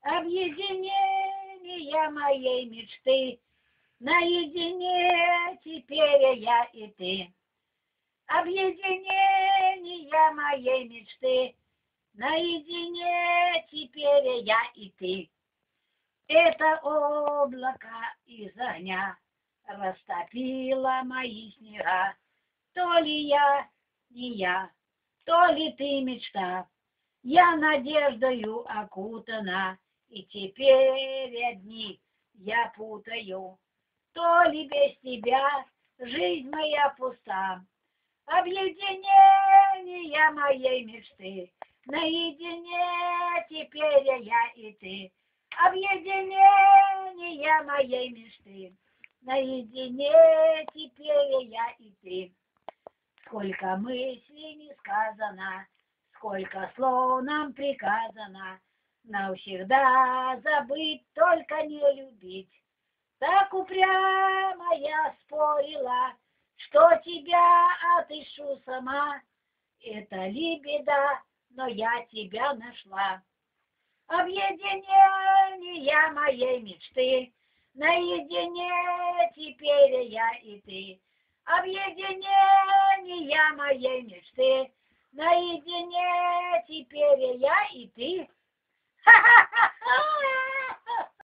объединение моей мечты. Наедине теперь я и ты. Объединение моей мечты. Наедине теперь я и ты. Это облако из огня растопило мои снега. То ли я, не я, то ли ты мечта. Я надеждою окутана, и теперь одни я путаю. То ли без тебя жизнь моя пуста. Объединение моей мечты. Наедине теперь я и ты. Объединение моей мечты. Наедине теперь я и ты. Сколько мыслей не сказано, сколько слов нам приказано, навсегда забыть, только не любить. Так упрямо я спорила, что тебя отыщу сама. Это ли беда, но я тебя нашла. Объединение моей мечты. Наедине теперь я и ты. Объединение моей мечты. Наедине теперь я и ты. Ха-ха-ха-ха!